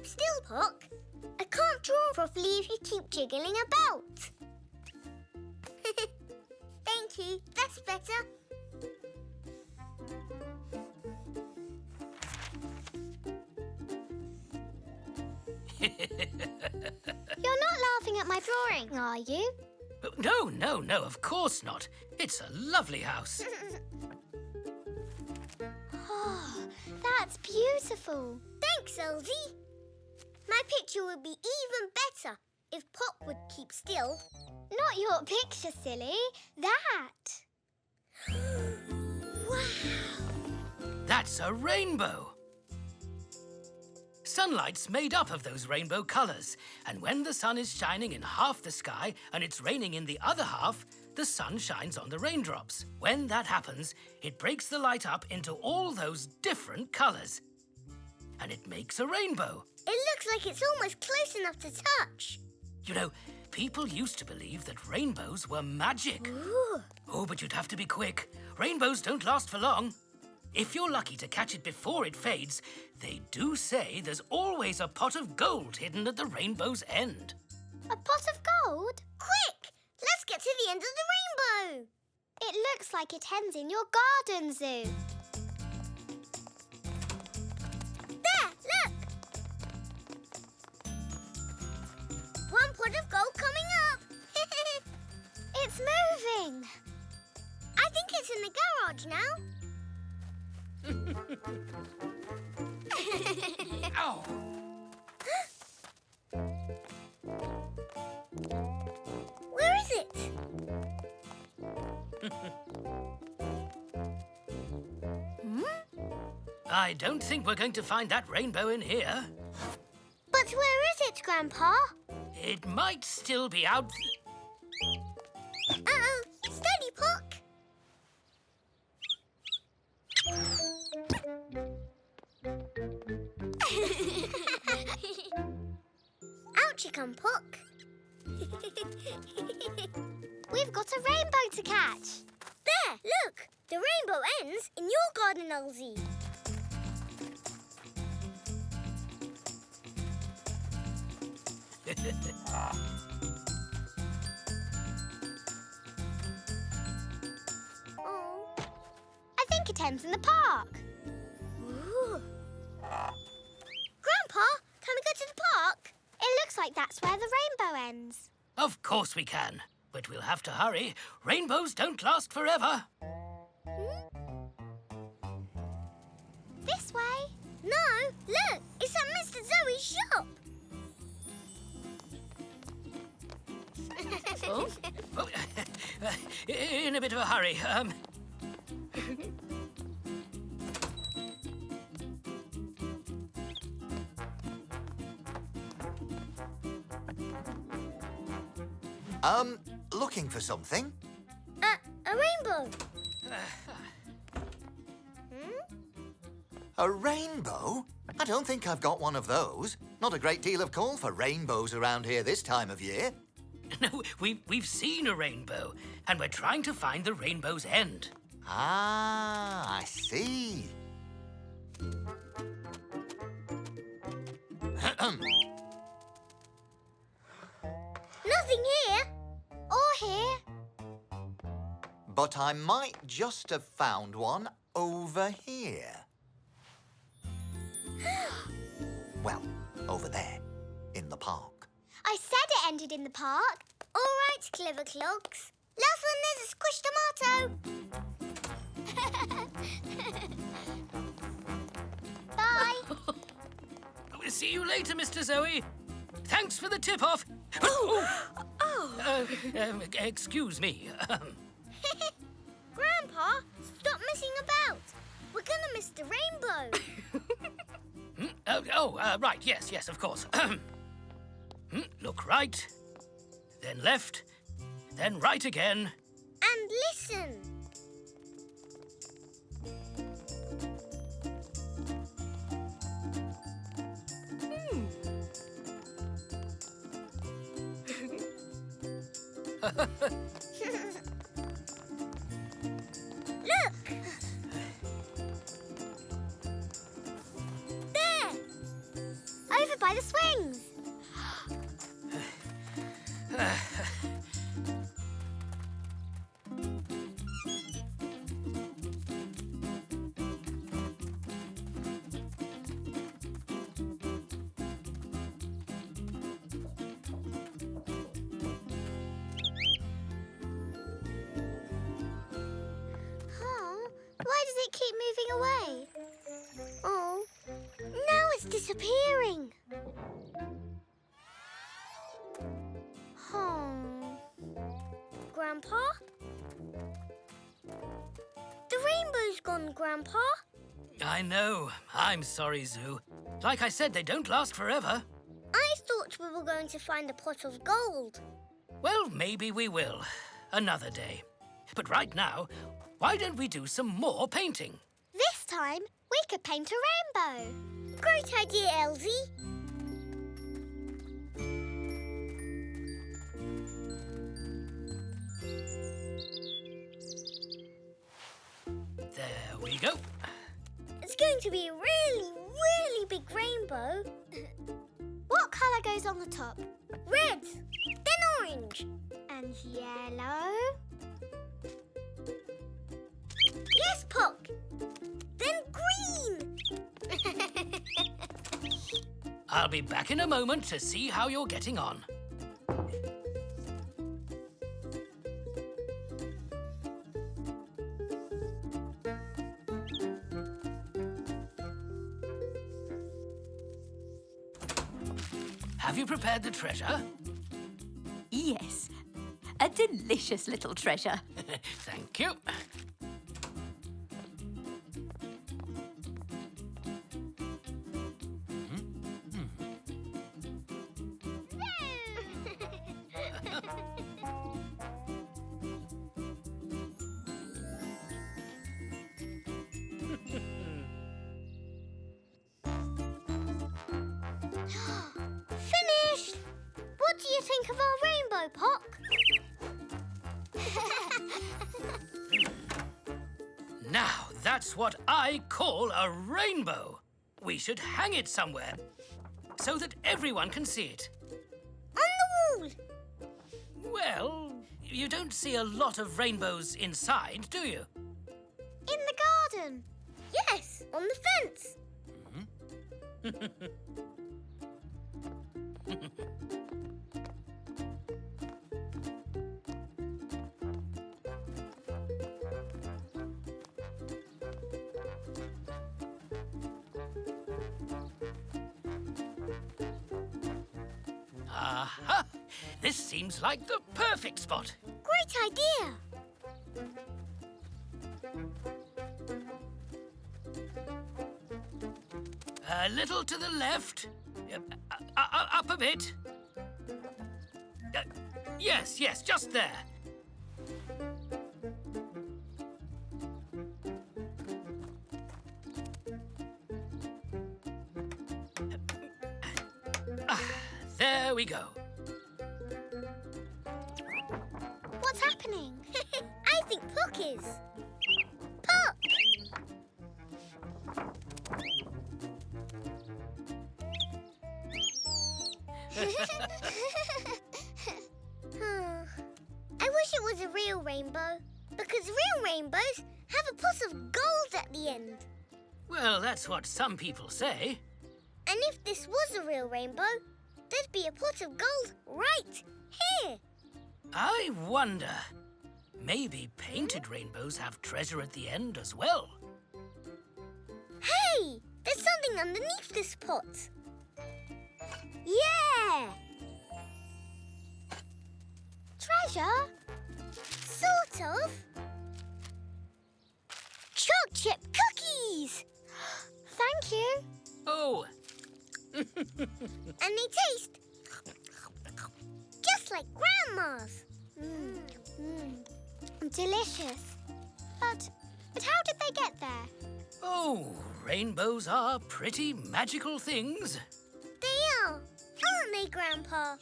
still, Puck. I can't draw properly if you keep jiggling about. Thank you. That's better. You're not laughing at my drawing, are you? No, of course not. It's a lovely house. Oh, that's beautiful. Thanks, Elzee. My picture would be even better if Puck would keep still. Not your picture, silly. That. Wow! That's a rainbow. Sunlight's made up of those rainbow colours, and when the sun is shining in half the sky and it's raining in the other half, the sun shines on the raindrops. When that happens, it breaks the light up into all those different colours, and it makes a rainbow. It looks like it's almost close enough to touch. You know, people used to believe that rainbows were magic. Ooh. Oh, but you'd have to be quick. Rainbows don't last for long. If you're lucky to catch it before it fades, they do say there's always a pot of gold hidden at the rainbow's end. A pot of gold? Quick! Let's get to the end of the rainbow. It looks like it ends in your garden zoo. There, look! One pot of gold coming up. It's moving. I think it's in the garage now. Ow! Where is it? I don't think we're going to find that rainbow in here. But where is it, Grandpa? It might still be out... Uh-oh. Steady, Puck. Out you come, Puck. We've got a rainbow to catch. There, look. The rainbow ends in your garden, Elzee. Oh. I think it ends in the park. Ooh. Grandpa, can we go to the park? It looks like that's where the rainbow ends. Of course we can, but we'll have to hurry. Rainbows don't last forever. This way. No, look, it's at Mr. Zoe's shop. Oh? In a bit of a hurry. Looking for something? A rainbow. A rainbow? I don't think I've got one of those. Not a great deal of call for rainbows around here this time of year. No, we've seen a rainbow, and we're trying to find the rainbow's end. Ah, I see. Nothing here. Or here. But I might just have found one over here. Well, over there, in the park. I said it ended in the park. All right, clever clogs. Last one, there's a squished tomato. Bye. We'll see you later, Mr. Zoe. Thanks for the tip-off. Excuse me. Grandpa, stop messing about. We're gonna miss the rainbow. Right, yes, of course. Look right, then left, then right again. And listen. Look! There! Over by the swings. Why does it keep moving away? Oh, now it's disappearing. Grandpa? The rainbow's gone, Grandpa. I know. I'm sorry, Zoo. Like I said, they don't last forever. I thought we were going to find a pot of gold. Well, maybe we will. Another day. But right now, why don't we do some more painting? This time, we could paint a rainbow. Great idea, Elzee. There we go. It's going to be a really, really big rainbow. What colour goes on the top? Red, then orange. And yellow? Yes, Pop. Then green. I'll be back in a moment to see how you're getting on. Have you prepared the treasure? Yes, a delicious little treasure. Thank you. Finished. What do you think of our rainbow, Pop? Now, that's what I call a rainbow. We should hang it somewhere so that everyone can see it. On the wall. Well, you don't see a lot of rainbows inside, do you? In the garden. Yes, on the fence. Aha! This seems like the perfect spot. Great idea. A little to the left. Up a bit. Yes, just there. There we go. What's happening? I think Puck is. Puck! I wish it was a real rainbow, because real rainbows have a pot of gold at the end. Well, that's what some people say. And if this was a real rainbow, there'd be a pot of gold right here. I wonder. Maybe painted rainbows have treasure at the end as well. Hey, there's something underneath this pot. Yeah! Treasure? Sort of. Choc chip cookies! Thank you. Oh, And they taste just like Grandma's. Delicious. But how did they get there? oh, rainbows are pretty magical things. They are, aren't they, Grandpa?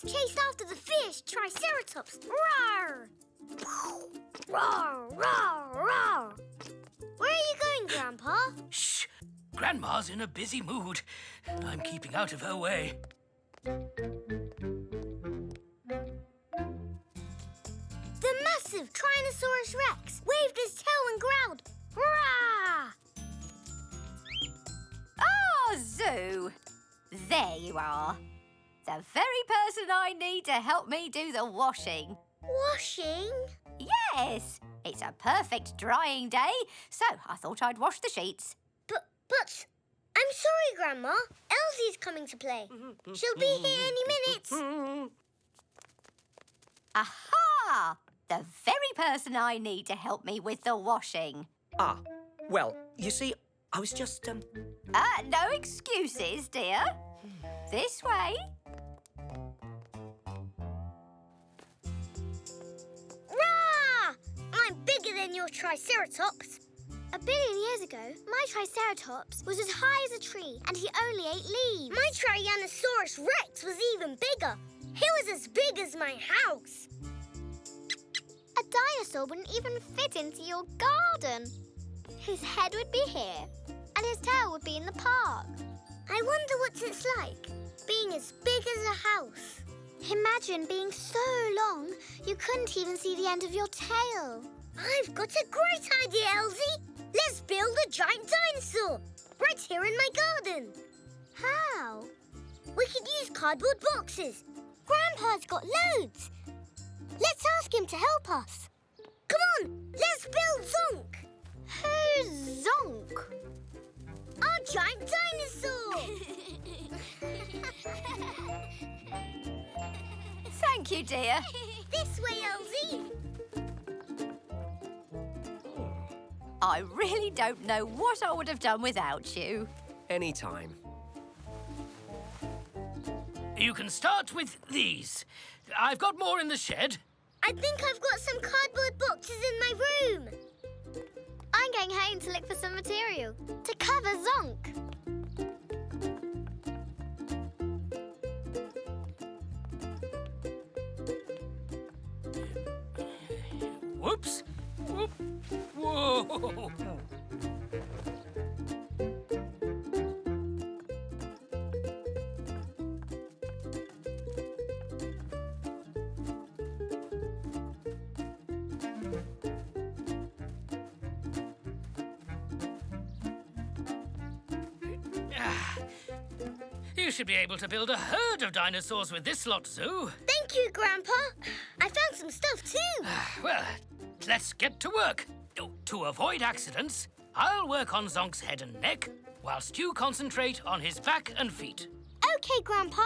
chased after the fierce Triceratops. Roar! Roar, roar, roar! Where are you going, Grandpa? Shh! Grandma's in a busy mood. I'm keeping out of her way. The massive Tyrannosaurus Rex waved his tail and growled. Roar! Oh, Zoo! There you are. The very person I need to help me do the washing. Washing? Yes! It's a perfect drying day, so I thought I'd wash the sheets. But, I'm sorry, Grandma. Elzee's coming to play. She'll be here any minute. Aha! The very person I need to help me with the washing. Ah, well, you see, I was just, No excuses, dear. This way. Rah! I'm bigger than your Triceratops. 1 billion years ago, my Triceratops was as high as a tree and he only ate leaves. My Tyrannosaurus Rex was even bigger. He was as big as my house. A dinosaur wouldn't even fit into your garden. His head would be here and his tail would be in the park. I wonder what it's like, being as big as a house. Imagine being so long you couldn't even see the end of your tail. I've got a great idea, Elzee. Let's build a giant dinosaur right here in my garden. How? We could use cardboard boxes. Grandpa's got loads. Let's ask him to help us. Come on, let's build Zonk. Who's Zonk? Our giant dinosaur. Thank you, dear. This way, Elzee. I really don't know what I would have done without you. anytime. You can start with these. I've got more in the shed. I think I've got some cardboard boxes in my room. I'm going home to look for some material to cover Zonk. Whoops. Whoop. Whoa. You should be able to build a herd of dinosaurs with this lot, Zoo. Thank you, Grandpa. I found some stuff too. Well, let's get to work. Oh, to avoid accidents, I'll work on Zonk's head and neck, whilst you concentrate on his back and feet. Okay, Grandpa.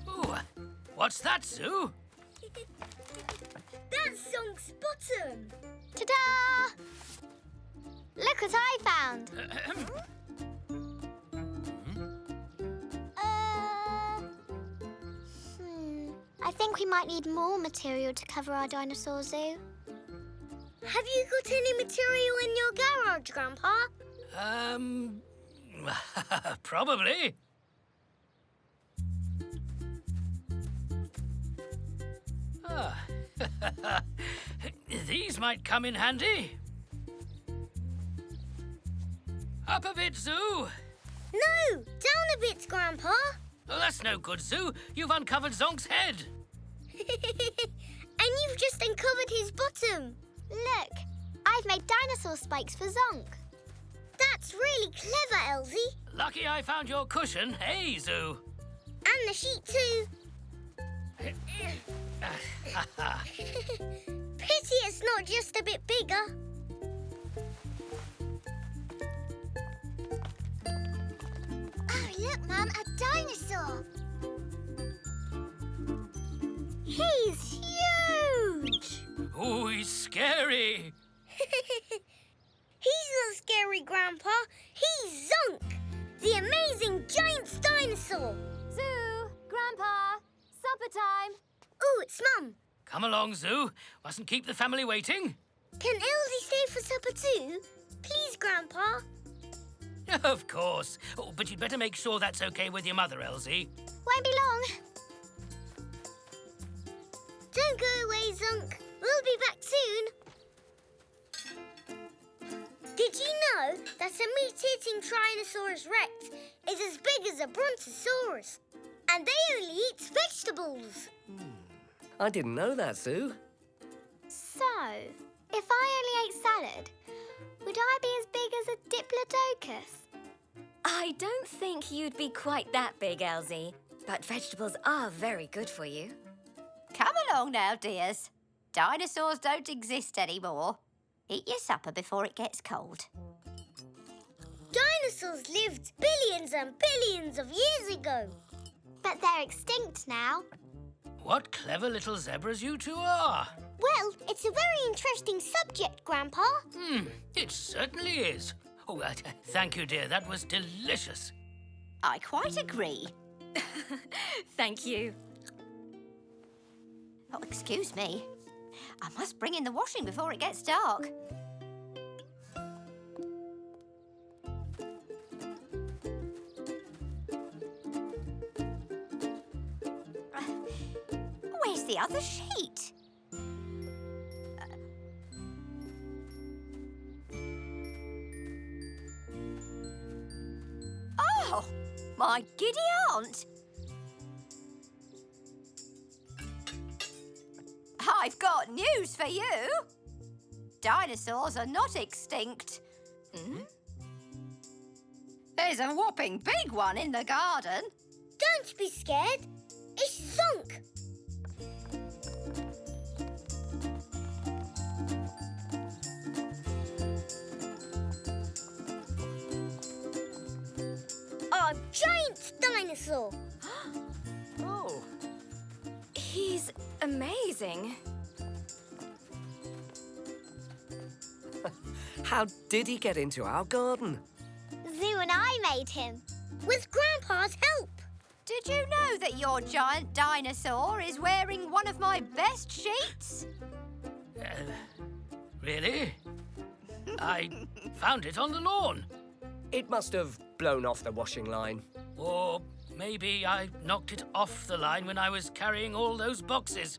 Ooh, what's that, Zoo? That's Zonk's bottom. Ta-da! Look what I found. I think we might need more material to cover our dinosaur zoo. Have you got any material in your garage, Grandpa? Probably. Ah. These might come in handy. Up a bit, Zoo. No, down a bit, Grandpa. Oh, that's no good, Zoo. You've uncovered Zonk's head. And you've just uncovered his bottom. Look, I've made dinosaur spikes for Zonk. That's really clever, Elzee. Lucky I found your cushion. Hey, Zoo. And the sheet too. Pity it's not just a bit bigger. Oh, look, Mum, a dinosaur. He's huge! Oh, he's scary. He's not scary, Grandpa. He's Zonk, the amazing giant dinosaur. Zoo, Grandpa, supper time. Oh, it's Mum. Come along, Zoo. Mustn't keep the family waiting. Can Elzee stay for supper too? Please, Grandpa. Of course. Oh, but you'd better make sure that's okay with your mother, Elzee. Won't be long. Don't go away, Zonk. We'll be back soon. Did you know that a meat-eating Tyrannosaurus rex is as big as a Brontosaurus? And they only eat vegetables. I didn't know that, Sue. So, if I only ate salad, would I be as big as a Diplodocus? I don't think you'd be quite that big, Elzee. But vegetables are very good for you. Come along now, dears. Dinosaurs don't exist anymore. Eat your supper before it gets cold. Dinosaurs lived billions and billions of years ago. But they're extinct now. What clever little zebras you two are. Well, it's a very interesting subject, Grandpa. It certainly is. Oh, thank you, dear. That was delicious. I quite agree. Thank you. Oh, excuse me. I must bring in the washing before it gets dark. Where's the other sheet? Oh, my giddy aunt. I've got news for you. Dinosaurs are not extinct. There's a whopping big one in the garden. Don't be scared. It's Zonk. Our giant dinosaur. Oh. He's amazing. How did he get into our garden? Zoo and I made him. With Grandpa's help. Did you know that your giant dinosaur is wearing one of my best sheets? Really? I found it on the lawn. It must have blown off the washing line. Or maybe I knocked it off the line when I was carrying all those boxes.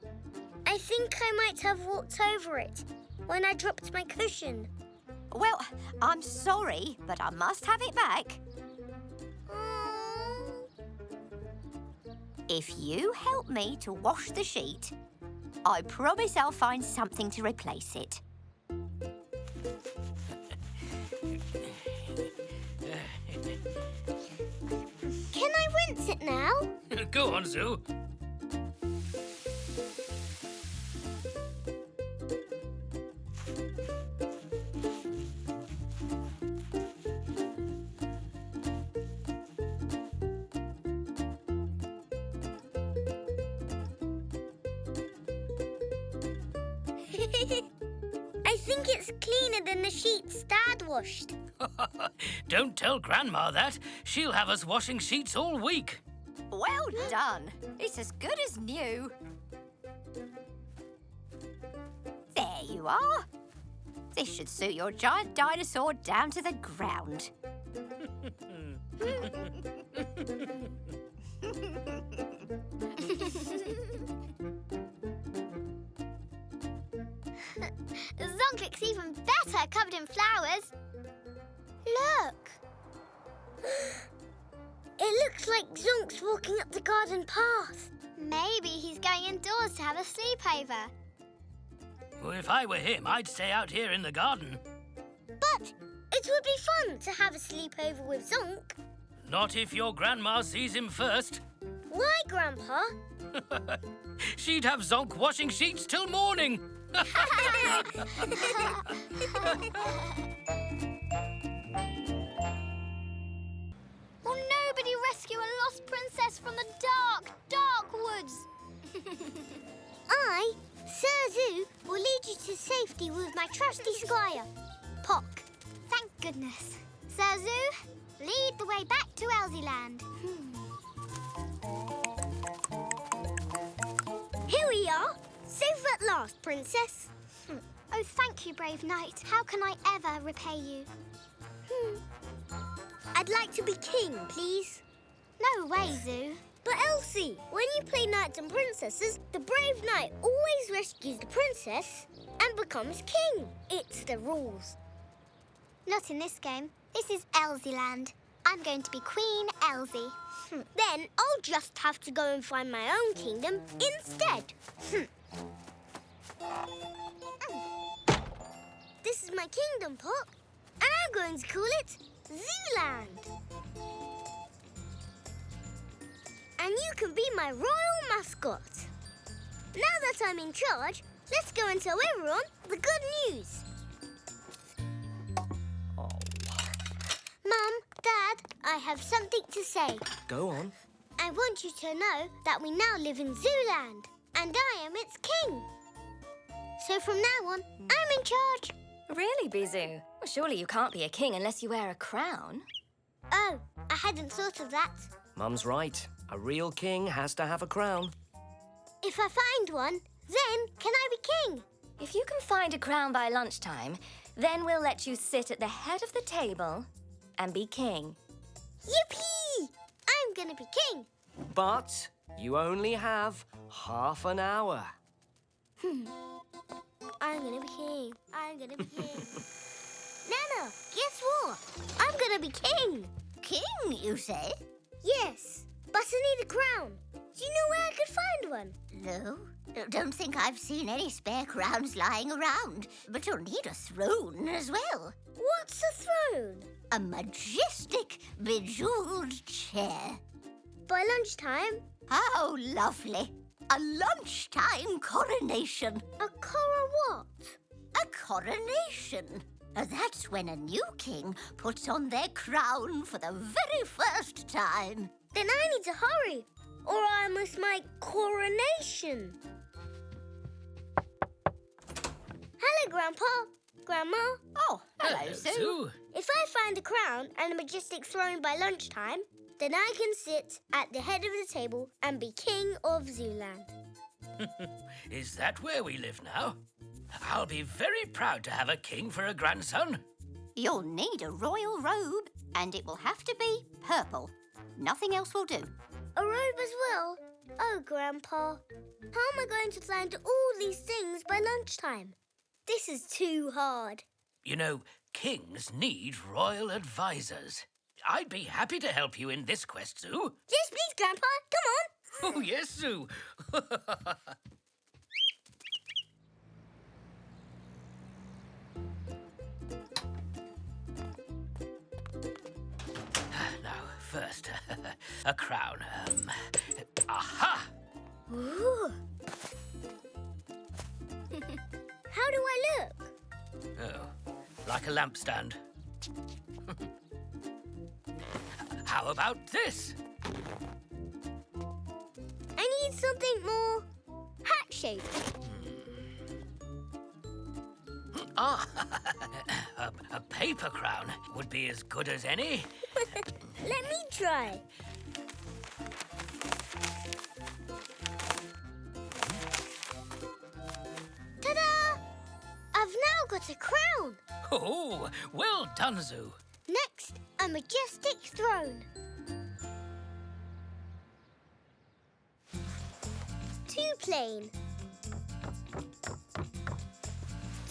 I think I might have walked over it when I dropped my cushion. Well, I'm sorry, but I must have it back. If you help me to wash the sheet, I promise I'll find something to replace it. Can I rinse it now? Go on, Zoo. I think it's cleaner than the sheets Dad washed. Don't tell Grandma that. She'll have us washing sheets all week. Well done. It's as good as new. There you are. This should suit your giant dinosaur down to the ground. Zonk looks even better covered in flowers. Look. It looks like Zonk's walking up the garden path. Maybe he's going indoors to have a sleepover. Well, if I were him, I'd stay out here in the garden. But it would be fun to have a sleepover with Zonk. Not if your grandma sees him first. Why, Grandpa? She'd have Zonk washing sheets till morning. Will nobody rescue a lost princess from the dark, dark woods? I, Sir Zoo, will lead you to safety with my trusty squire, Pock. Thank goodness. Sir Zoo, lead the way back to Elzee Land. Here we are. Safe at last, Princess. Oh, thank you, brave knight. How can I ever repay you? I'd like to be king, please. No way, Zoo. But Elsie, when you play knights and princesses, the brave knight always rescues the princess and becomes king. It's the rules. Not in this game. This is Elzee Land. I'm going to be Queen Elzee. Then I'll just have to go and find my own kingdom instead. This is my kingdom, Pop, and I'm going to call it Zooland. And you can be my royal mascot. Now that I'm in charge, let's go and tell everyone the good news. Oh, Mum, Dad, I have something to say. go on. I want you to know that we now live in Zooland, and I am its king. So from now on, I'm in charge. Really, Bizoo? Well, surely you can't be a king unless you wear a crown. Oh, I hadn't thought of that. Mum's right. A real king has to have a crown. If I find one, then can I be king? If you can find a crown by lunchtime, then we'll let you sit at the head of the table and be king. Yippee! I'm gonna be king. But you only have half an hour. I'm gonna be king. I'm gonna be king. Nana, guess what? I'm gonna be king. King, you say? Yes, but I need a crown. Do you know where I could find one? No. Don't think I've seen any spare crowns lying around. But you'll need a throne as well. What's a throne? A majestic, bejeweled chair. By lunchtime, How lovely. A lunchtime coronation. a cora what? A coronation. That's when a new king puts on their crown for the very first time. Then I need to hurry, or I miss my coronation. Hello, Grandpa. Grandma. Oh, hello, Sue. Zoo. If I find a crown and a majestic throne by lunchtime, then I can sit at the head of the table and be king of Zooland. Is that where we live now? I'll be very proud to have a king for a grandson. You'll need a royal robe, and it will have to be purple. Nothing else will do. A robe as well? Oh, Grandpa. How am I going to find all these things by lunchtime? This is too hard. You know, kings need royal advisors. I'd be happy to help you in this quest, Zoo. Yes, please, Grandpa. Come on. Oh, yes, Zoo. Now, first, a crown. Aha! Ooh. How do I look? Oh, like a lampstand. How about this? I need something more hat-shaped. Ah, a paper crown would be as good as any. Let me try. Ta-da! I've now got a crown. Oh, well done, Zoo. Next, a majestic throne. Too plain.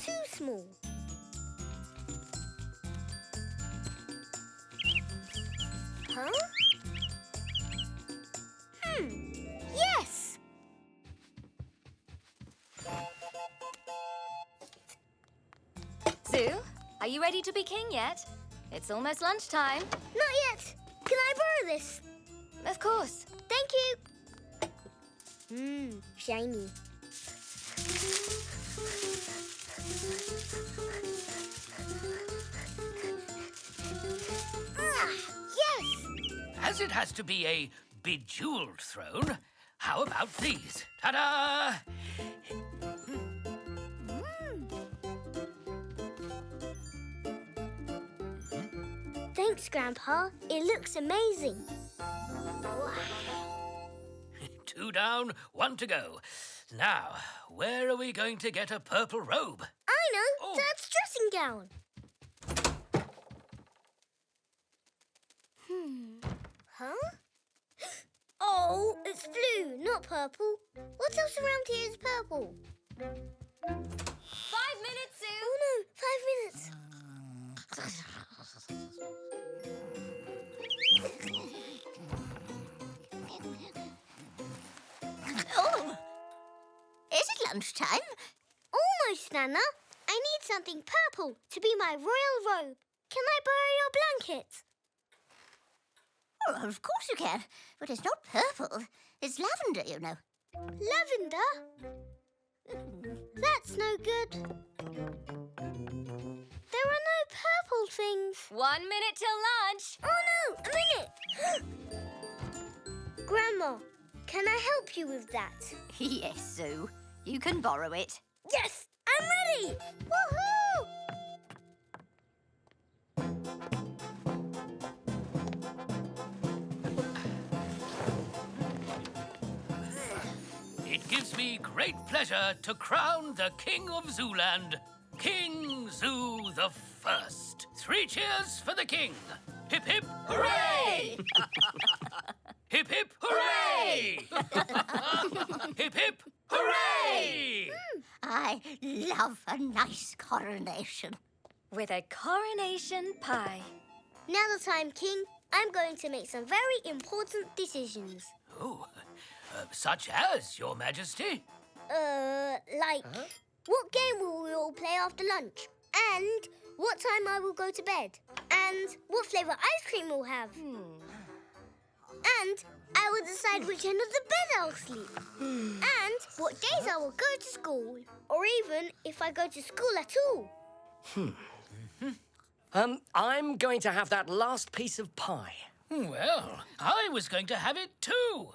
Too small. Huh? Yes! Zoo, are you ready to be king yet? It's almost lunchtime. Not yet. Can I borrow this? Of course. Thank you. Shiny. Yes! As it has to be a bejeweled throne, how about these? Ta-da! Thanks, Grandpa. It looks amazing. 2 down, 1 to go. Now, where are we going to get a purple robe? I know. Oh. Dad's dressing gown. Huh? Oh, it's blue, not purple. What else around here is purple? 5 minutes, Zoo. Oh no, 5 minutes. Oh! Is it lunchtime? Almost, Nana. I need something purple to be my royal robe. Can I borrow your blanket? Oh, of course you can. But it's not purple. It's lavender, you know. Lavender? That's no good. There are no purple things. 1 minute till lunch. Oh no, a minute! Grandma, can I help you with that? Yes, Zoo. You can borrow it. Yes, I'm ready! Woohoo! It gives me great pleasure to crown the King of Zooland, King Zoo the First. 3 cheers for the King. Hip, hip, hooray! Hip, hip, hooray! Hip, hip, hooray! I love a nice coronation. With a coronation pie. Now that I'm king, I'm going to make some very important decisions. Oh, such as, Your Majesty? Like, what game will we all play after lunch? And what time I will go to bed? And what flavour ice cream we'll have? And I will decide which end of the bed I'll sleep. And what days I will go to school. Or even if I go to school at all. I'm going to have that last piece of pie. Well, I was going to have it too.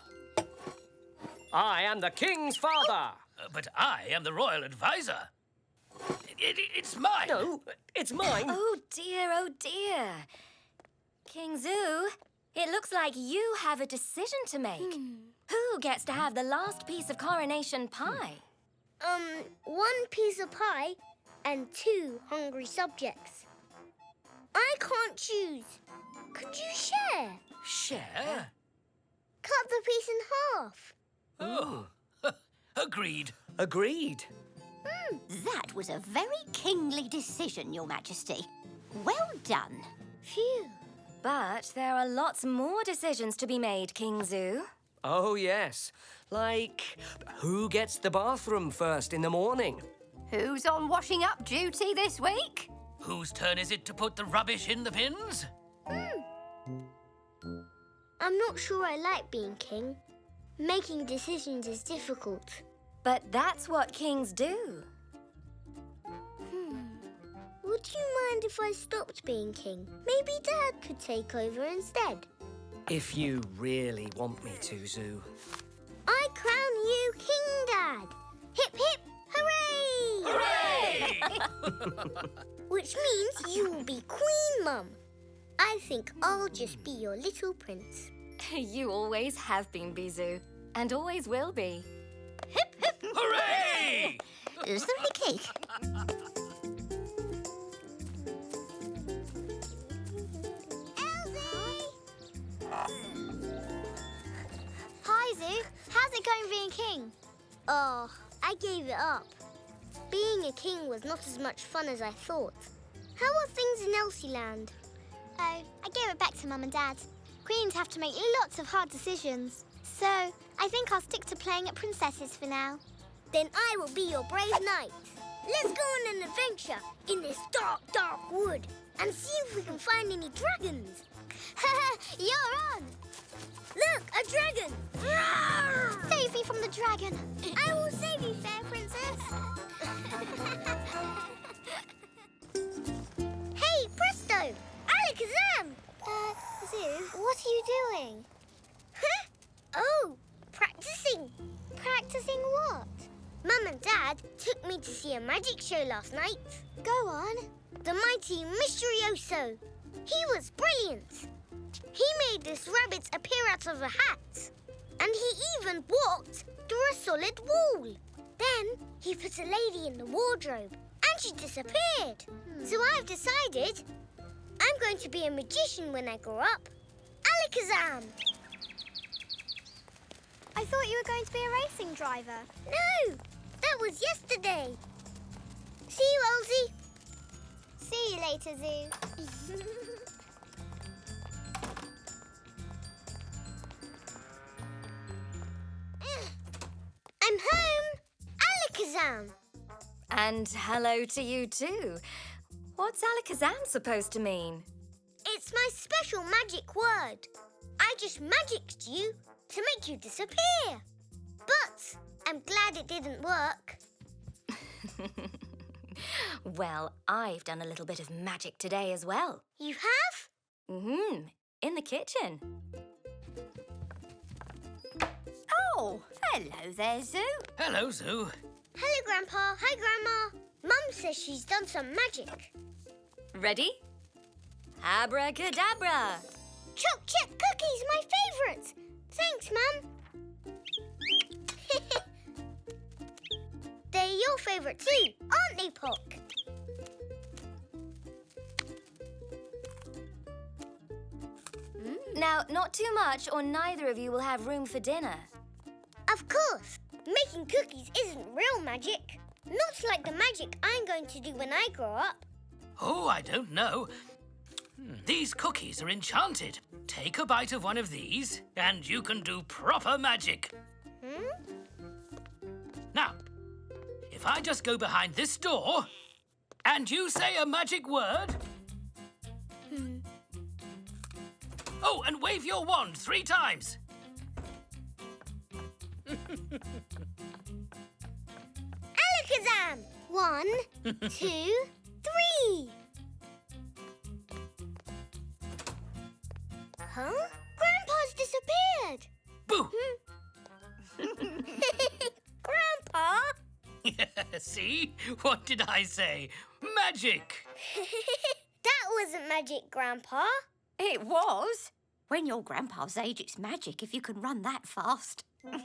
I am the King's father. But I am the royal advisor. It's mine. No, it's mine. Oh dear. King Zoo, it looks like you have a decision to make. Who gets to have the last piece of coronation pie? 1 piece of pie and 2 hungry subjects. I can't choose. Could you share? Share? Cut the piece in half. Oh, agreed. Agreed. That was a very kingly decision, Your Majesty. Well done. Phew. But there are lots more decisions to be made, King Zoo. Oh, yes. Like, who gets the bathroom first in the morning? Who's on washing up duty this week? Whose turn is it to put the rubbish in the bins? I'm not sure I like being king. Making decisions is difficult. But that's what kings do. Would you mind if I stopped being king? Maybe Dad could take over instead. If you really want me to, Zoo. I crown you King Dad. Hip hip hooray! Hooray! Which means you will be Queen Mum. I think I'll just be your little prince. You always have been, Bizoo, and always will be. Hip hip Hooray! Is there any cake? Elzee! Hi, Zoo. How's it going being king? Oh, I gave it up. Being a king was not as much fun as I thought. How are things in Elzee land? Oh, I gave it back to Mum and Dad. Queens have to make lots of hard decisions. So, I think I'll stick to playing at princesses for now. Then I will be your brave knight. Let's go on an adventure in this dark, dark wood and see if we can find any dragons. You're on! Look, a dragon! Roar! Save me from the dragon. I will save you, fair princess. Hey, presto! Alakazam! Zoo, what are you doing? Huh? Oh, practicing. Practicing what? Mum and Dad took me to see a magic show last night. Go on. The mighty Mysterioso. He was brilliant. He made this rabbit appear out of a hat. And he even walked through a solid wall. Then he put a lady in the wardrobe and she disappeared. So I've decided I'm going to be a magician when I grow up. Alakazam! I thought you were going to be a racing driver. No, that was yesterday. See you, Elzee. See you later, Zoo. I'm home. Alakazam. And hello to you too. What's Alakazam supposed to mean? It's my special magic word. I just magicked you to make you disappear. But I'm glad it didn't work. Well, I've done a little bit of magic today as well. You have? Mm-hmm. In the kitchen. Oh, hello there, Zoo. Hello, Zoo. Hello, Grandpa. Hi, Grandma. Mum says she's done some magic. Ready? Abracadabra. Choc chip cookies, my favourite. Thanks, Mum. They're your favourite too, aren't they, Pock? Now, not too much or neither of you will have room for dinner. Of course. Making cookies isn't real magic. Not like the magic I'm going to do when I grow up. Oh, I don't know. These cookies are enchanted. Take a bite of one of these, and you can do proper magic. Now, if I just go behind this door, and you say a magic word... Oh, and wave your wand 3 times. Alakazam! 1, 2, 3. Huh? Grandpa's disappeared. Boo! Grandpa? See? What did I say? Magic! That wasn't magic, Grandpa. It was. When you're Grandpa's age, it's magic if you can run that fast. Clock!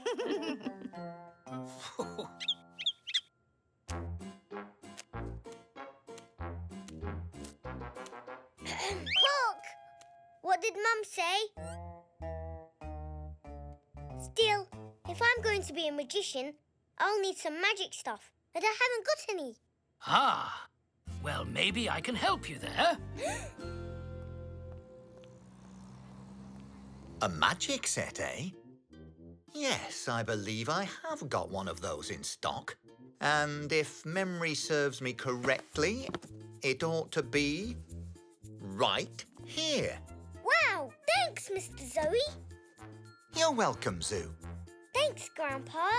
What did Mum say? Still, if I'm going to be a magician, I'll need some magic stuff, and I haven't got any. Ah, well, maybe I can help you there. A magic set, eh? Yes, I believe I have got one of those in stock. And if memory serves me correctly, it ought to be right here. Wow, thanks, Mr. Zoe. You're welcome, Zoo. Thanks, Grandpa.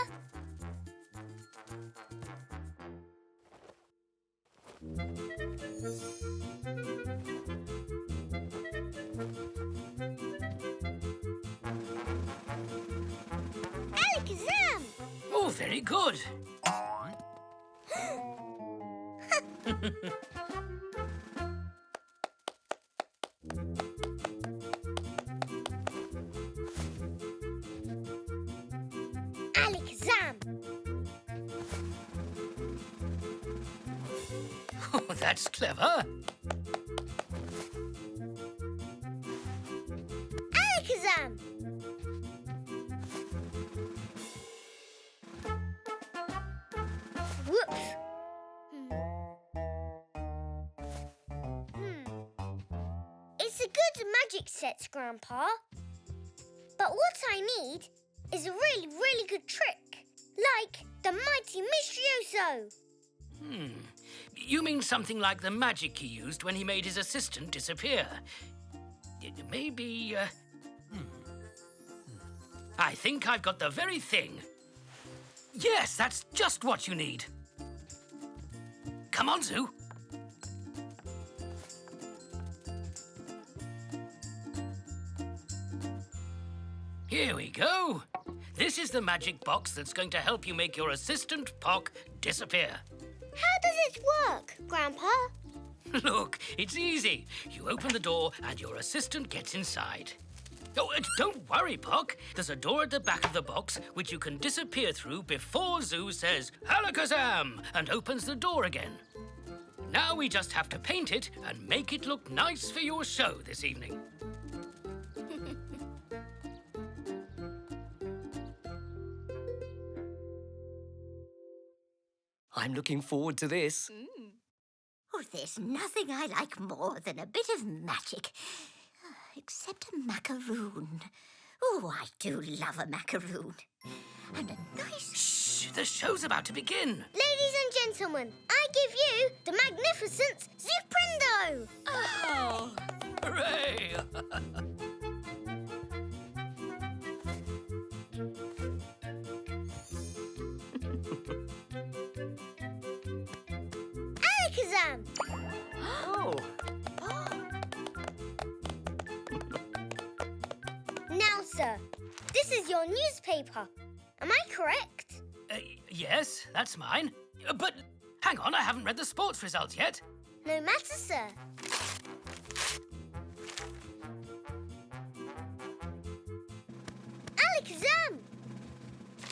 Alakazam! Oh, very good. Alakazam! Oh, that's clever. Alakazam! Whoops. It's a good magic set, Grandpa. But what I need is a really, really good trick. Like the mighty Mistrioso. You mean something like the magic he used when he made his assistant disappear? Maybe, I think I've got the very thing. Yes, that's just what you need. Come on, Zoo. Here we go. This is the magic box that's going to help you make your assistant, Pock, disappear. How does it work, Grandpa? Look, it's easy. You open the door and your assistant gets inside. Oh, don't worry, Pock. There's a door at the back of the box which you can disappear through before Zoo says Alakazam and opens the door again. Now we just have to paint it and make it look nice for your show this evening. I'm looking forward to this. Oh, there's nothing I like more than a bit of magic. Except a macaroon. Oh, I do love a macaroon. And a nice... Shh, the show's about to begin. Ladies and gentlemen, I give you the magnificent Zuprendo! Oh, hooray! Alakazam! Oh. Now, sir, this is your newspaper. Am I correct? Yes, that's mine. But hang on, I haven't read the sports results yet. No matter, sir. Alakazam!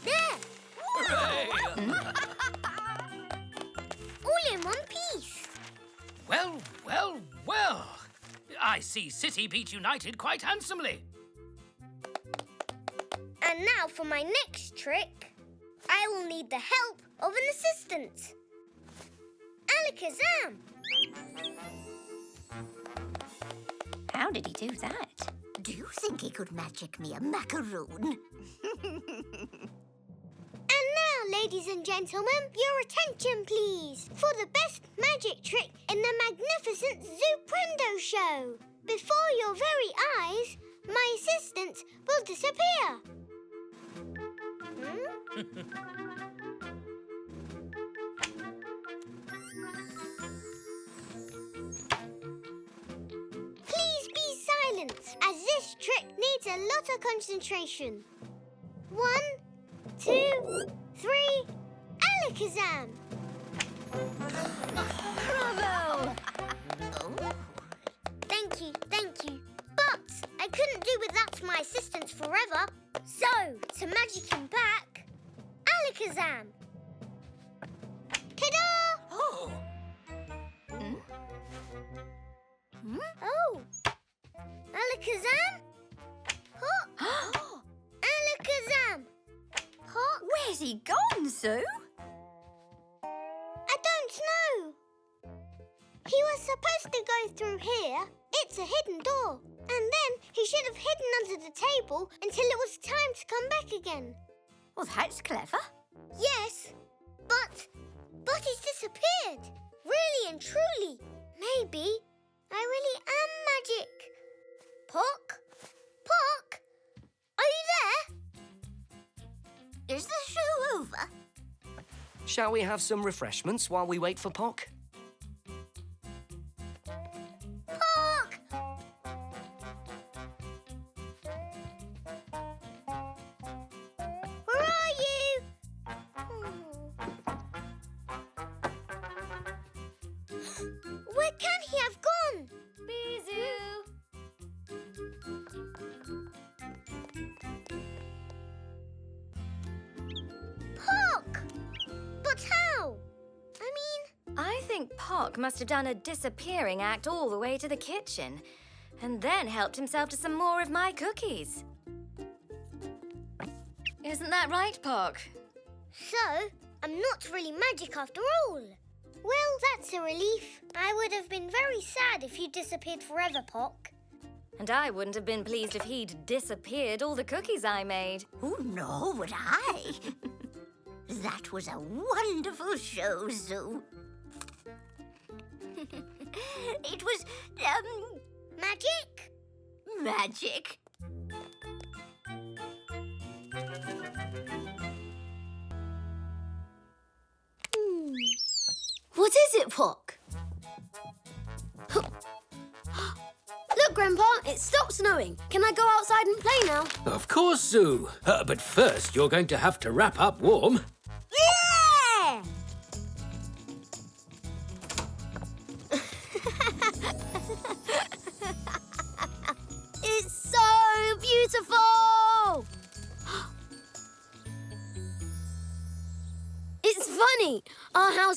There! Hooray! All in one piece. Well, well, well. I see City beat United quite handsomely. And now for my next trick. I will need the help of an assistant. Alakazam! How did he do that? Do you think he could magic me a macaroon? And now, ladies and gentlemen, your attention, please, for the best magic trick in the magnificent Zuprendo show. Before your very eyes, my assistant will disappear. Please be silent, as this trick needs a lot of concentration. 1, 2, 3, Alakazam! Bravo! Thank you, thank you. But I couldn't do without my assistants forever. So, to magic him back, Alakazam! Ta-da! Oh, Oh! Alakazam? Oh! Alakazam! Hawk? Where's he gone, Sue? I don't know. He was supposed to go through here. It's a hidden door. And then he should have hidden under the table until it was time to come back again. Well, that's clever. Yes, but he's disappeared. Really and truly. Maybe I really am magic. Pock? Pock? Are you there? Is the show over? Shall we have some refreshments while we wait for Pock? Pock! Where are you? Where can he have gone? Bisou! Pock! But how? I think Pock must have done a disappearing act all the way to the kitchen and then helped himself to some more of my cookies. Isn't that right, Pock? So, I'm not really magic after all. Well, that's a relief. I would have been very sad if you disappeared forever, Pock. And I wouldn't have been pleased if he'd disappeared all the cookies I made. Oh, no, would I? That was a wonderful show, Zoo. It was, Magic? magic. What is it, Pock? Look, Grandpa, it stopped snowing. Can I go outside and play now? of course, Zoo. But first, you're going to have to wrap up warm. Yeah!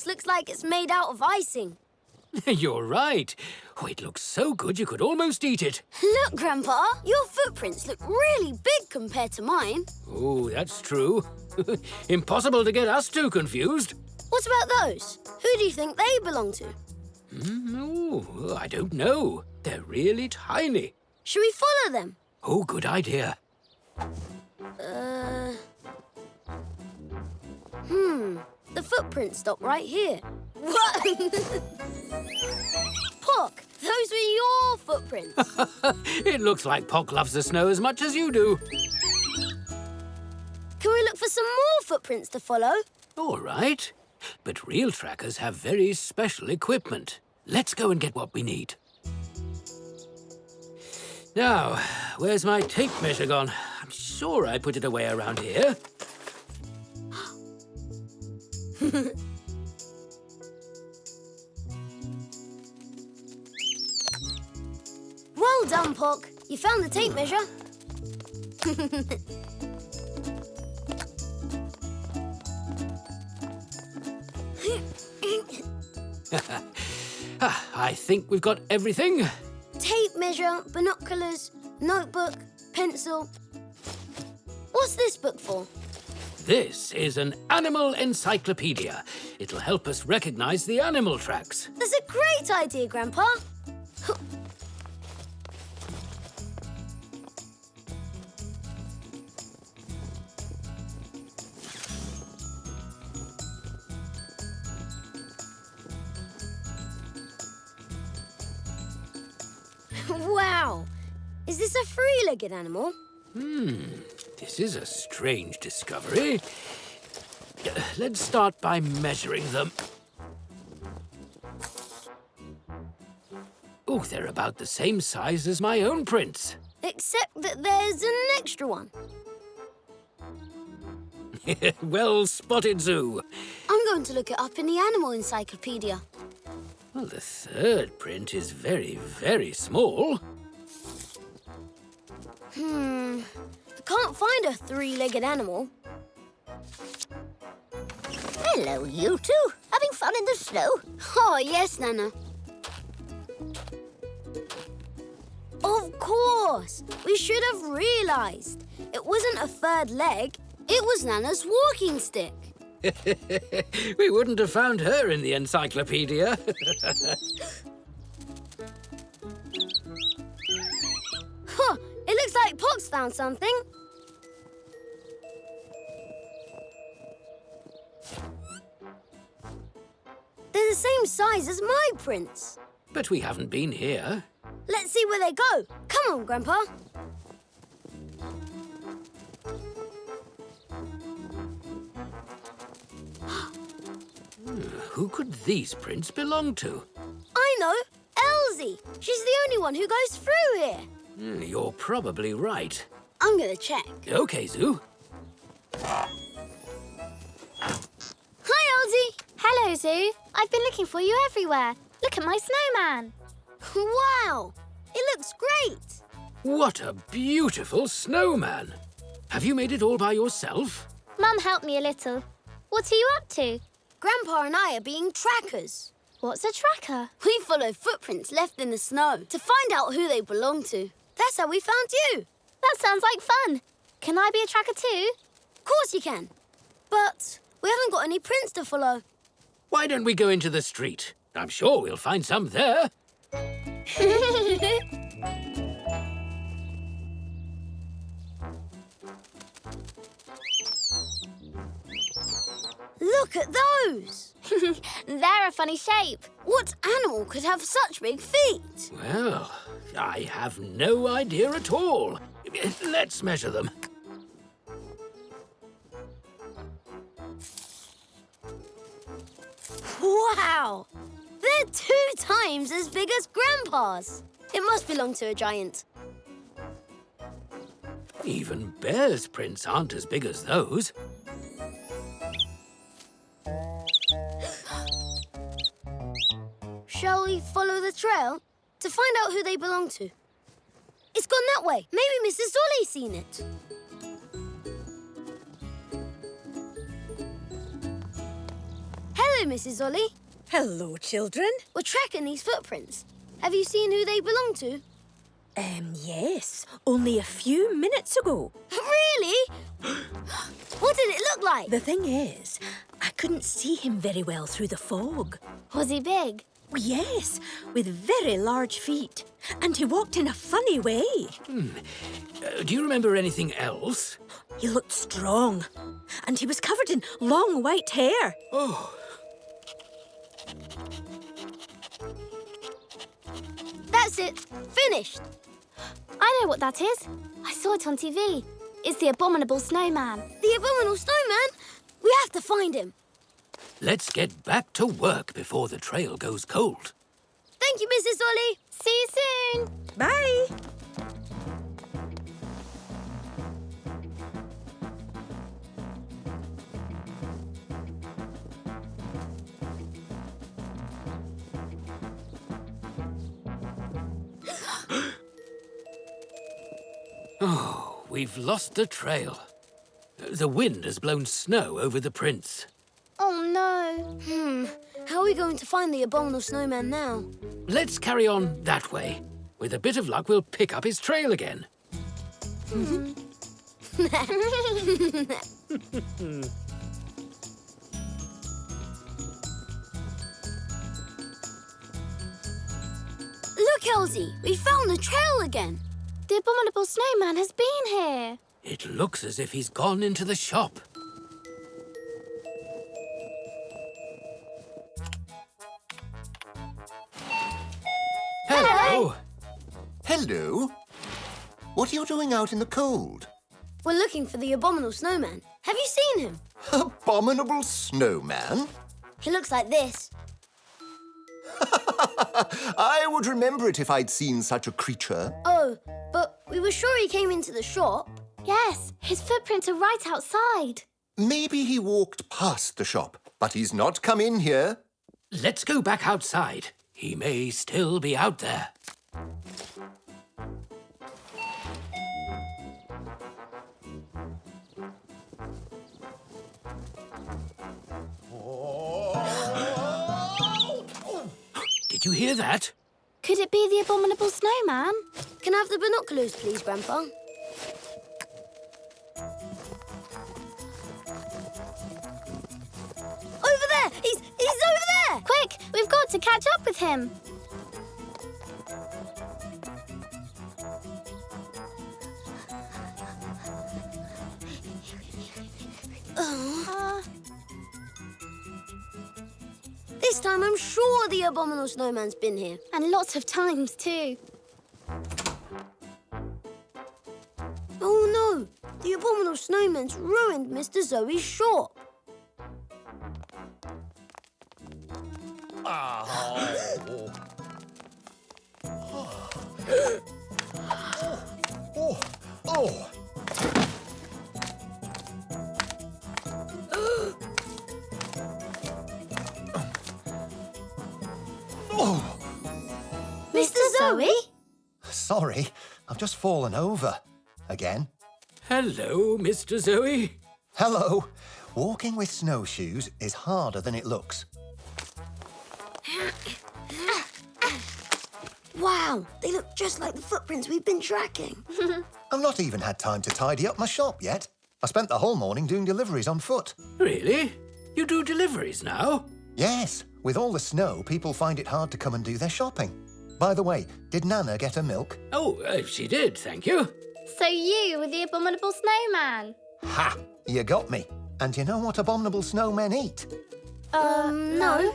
looks like it's made out of icing. You're right. Oh, it looks so good you could almost eat it. Look, Grandpa, your footprints look really big compared to mine. Oh, that's true. Impossible to get us too confused. What about those? Who do you think they belong to? Oh, I don't know. They're really tiny. Should we follow them? Oh, good idea. The footprints stop right here. What? Pock, those were your footprints. It looks like Pock loves the snow as much as you do. Can we look for some more footprints to follow? All right. But real trackers have very special equipment. Let's go and get what we need. Now, where's my tape measure gone? I'm sure I put it away around here. Well done, Pock. You found the tape measure. I think we've got everything. Tape measure, binoculars, notebook, pencil. What's this book for? This is an animal encyclopedia. It'll help us recognize the animal tracks. That's a great idea, Grandpa. Wow! Is this a three-legged animal? This is a strange discovery. Let's start by measuring them. Oh, they're about the same size as my own prints. Except that there's an extra one. Well spotted, Zoo. I'm going to look it up in the animal encyclopedia. Well, the third print is very, very small. I can't find a three-legged animal. Hello, you two. Having fun in the snow? Oh, yes, Nana. Of course! We should have realised. It wasn't a third leg. It was Nana's walking stick. We wouldn't have found her in the encyclopedia. Huh, it looks like Pox found something. They're the same size as my prints. But we haven't been here. Let's see where they go. Come on, Grandpa. Who could these prints belong to? I know, Elzee. She's the only one who goes through here. You're probably right. I'm going to check. Okay, Zoo. Hi, Elzee. Hello, Zoo. I've been looking for you everywhere. Look at my snowman. Wow, it looks great. What a beautiful snowman. Have you made it all by yourself? Mum helped me a little. What are you up to? Grandpa and I are being trackers. What's a tracker? We follow footprints left in the snow to find out who they belong to. That's how we found you. That sounds like fun. Can I be a tracker too? Of course you can. But we haven't got any prints to follow. Why don't we go into the street? I'm sure we'll find some there. Look at those. They're a funny shape. What animal could have such big feet? Well, I have no idea at all. Let's measure them. Wow! They're 2 times as big as Grandpa's. It must belong to a giant. Even bears' prints aren't as big as those. Shall we follow the trail to find out who they belong to? It's gone that way. Maybe Mrs. Dolly's seen it. Hello, Hello, Mrs. Ollie. Hello, children. We're tracking these footprints. Have you seen who they belong to? Yes, only a few minutes ago. Really? What did it look like? The thing is, I couldn't see him very well through the fog. Was he big? Yes, with very large feet. And he walked in a funny way. Do you remember anything else? He looked strong. And he was covered in long white hair. Oh. That's it. Finished. I know what that is. I saw it on TV. It's the Abominable Snowman. The Abominable Snowman? We have to find him. Let's get back to work before the trail goes cold. Thank you, Mrs. Ollie. See you soon. Bye. Oh, we've lost the trail. The wind has blown snow over the prints. Oh, no. How are we going to find the Abominable Snowman now? Let's carry on that way. With a bit of luck, we'll pick up his trail again. Look, Elzee, we found the trail again. The Abominable Snowman has been here. It looks as if he's gone into the shop. Hello. Hello. What are you doing out in the cold? We're looking for the Abominable Snowman. Have you seen him? Abominable Snowman? He looks like this. I would remember it if I'd seen such a creature. Oh, but we were sure he came into the shop. Yes, his footprints are right outside. Maybe he walked past the shop, but he's not come in here. Let's go back outside. He may still be out there. Did you hear that? Could it be the Abominable Snowman? Can I have the binoculars, please, Grandpa? Over there! He's over there! Quick, we've got to catch up with him. This time I'm sure the Abominable Snowman's been here. And lots of times, too. Oh, no! The Abominable Snowman's ruined Mr. Zoe's shop. Mr. Zoe? Sorry, I've just fallen over. Again. Hello, Mr. Zoe. Hello. Walking with snowshoes is harder than it looks. Wow, they look just like the footprints we've been tracking. I've not even had time to tidy up my shop yet. I spent the whole morning doing deliveries on foot. Really? You do deliveries now? Yes, with all the snow, people find it hard to come and do their shopping. By the way, did Nana get her milk? Oh, she did, thank you. So you were the Abominable Snowman? Ha! You got me. And you know what abominable snowmen eat? No.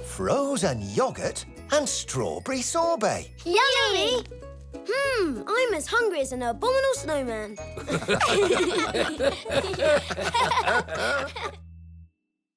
Frozen yoghurt and strawberry sorbet. Yummy! I'm as hungry as an Abominable Snowman.